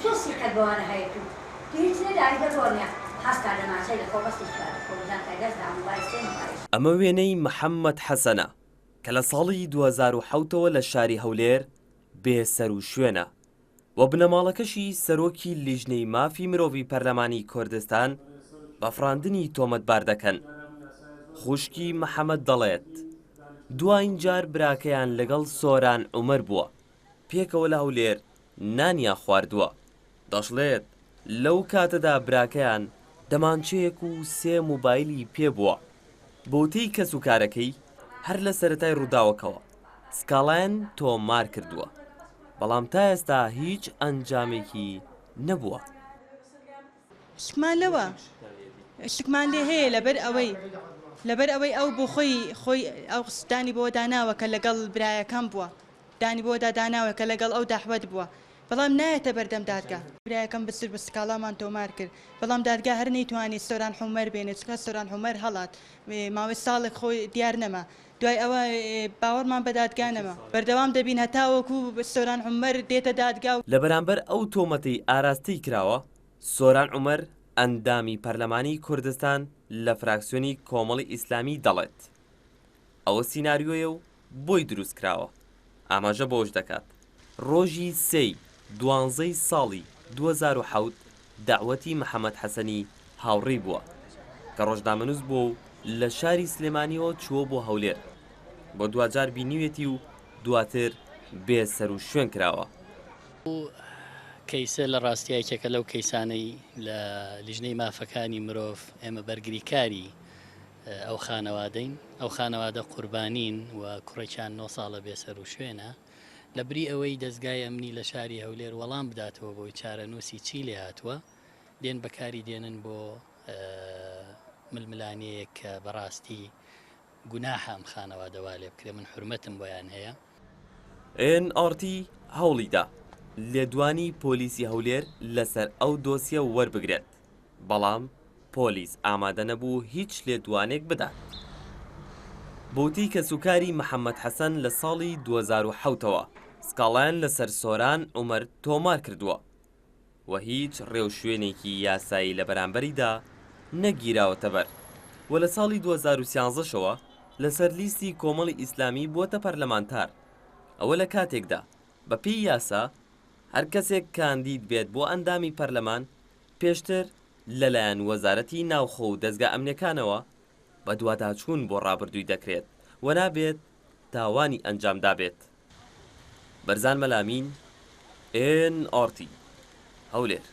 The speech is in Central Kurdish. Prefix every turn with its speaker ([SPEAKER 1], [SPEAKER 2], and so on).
[SPEAKER 1] توصي كالبوانا هايتو تيجي دايدا بونيا حاستا لما شيء لكوبس تشتغل كوبزان تجلس دعم بايسين بايس
[SPEAKER 2] ئەمە وێنەی محەممەد حەسەنە کە لە ساڵی 2010ەوە لە شاری هەولێر بێسەر و شوێنە و بنەماڵەکەشی سەرۆکی لیژنەی مافی مرۆڤی پەرلەمانی کوردستان بە فراندنی تۆمەتبار دەکەن. خوشکی محەممەد دەڵێت دوایین جار براکەیان لەگەڵ سۆران عومەر بووە، پێکەوە لە هەولێر نانیا خواردووە. دەشڵێت لەو کاتەدا براکەیان دەمانچەیەک و 3 موبایلی پێبووە. بۆتەی کەس و کارەکەی هەر لە سەرەتای ڕووداوەکەوە سکاڵایان تۆمار کردووە، بەڵام تا ئێستا هیچ ئەنجامێکی نەبووە.
[SPEAKER 3] شکمان لەوە شکمان لێ هەیە لەبەر ئەوەی ئەو بۆ خۆی ئەو قستانی بۆ داناوە کە لەگەڵ برایەکەم بووە، دانی بۆ داداناوە کە لەگەڵ ئەو داحوەت بووە، بەڵام نایەتە بەردەم دادگا. برایەکەم بەسر بە سکاڵامان تۆمار کرد، بەڵام دادگا هەر نەیتوانی سۆران حومەر بێنێت، چکە سۆران حومەر هەڵات ماوەی ساڵێک خۆی دیار نەما. دوای ئەوە باوەڕمان بە دادگا نەما، بەردەوام دەبین هەتاوەکو سۆران حومەر دێتە دادگا.
[SPEAKER 2] لە بەرامبەر ئەو تۆمەتەی ئاراستەی کراوە، سۆران عومەر ئەندامی پەرلەمانی کوردستان لە فراکسیۆنی کۆمەڵی ئیسلامی دەڵێت ئەوە سیناریۆیە و بۆی دروست کراوە. ئاماژە بۆش دەکات ڕۆژی 3/12 ساڵی 2007 داوەتی محەممەد حەسەنی هاوڕێی بووە کە ڕۆژنامەنووس بووە و لە شاری سلێمانیەوە چووە بۆ هەولێر، بۆ دوجار بینیوێتی و دواتر بێسەر و شوێن کراوە.
[SPEAKER 4] کەیسە لە ڕاستیایکێکە لەو کەیسانەی لە لیژنەی مافەکانی مرۆڤ ئێمە بەرگریکاری ئەو خانەوادەین. ئەو خانەوادە قوربانین و کوڕێکیان 9 ساڵە بێسەر و شوێنە، لە بری ئەوەی دەستگای ئەمنی لە شاری هەولێر وەڵام بداتەوە بۆی چارەنووسی چی لێ هاتووە، دێن بەکاری دێنن بۆ ململانەیەک کە بەڕاستی گوناحە ئەم خانەوادەوا لێ بکرێ. من حورمەتم بۆیان هەیە.
[SPEAKER 2] NRT هەوڵیدا لێدوانی پۆلیسی هەولێر لەسەر ئەو دۆسیە وەربگرێت، بەڵام پۆلیس ئامادە نەبوو هیچ لێدوانێک بدات. بۆتی کەسوکاری محەممەد حەسەن لە ساڵی 2007ەوە سکاڵایان لەسەر سۆران عومەر تۆمار کردووە و هیچ ڕێو شوێنێکی یاسایی لە بەرامبەریدا نەگیراوەتە بەر، و لە ساڵی 2013ەوە لەسەر لیستی کۆمەڵی ئیسلامی بووەتە پەرلەمانتار. ئەوە لە کاتێکدا بە پێی یاسا هەر کەسێک کاندید بێت بۆ ئەندامی پەرلەمان پێشتر لەلایەن وەزارەتی ناوخۆ و دەستگا ئەمنیەکانەوە بە دوواداچوون بۆ ڕابردووی دەکرێت و نابێت تاوانی ئەنجامدا بێت. بەرزان مەلامین NRT هەولێر.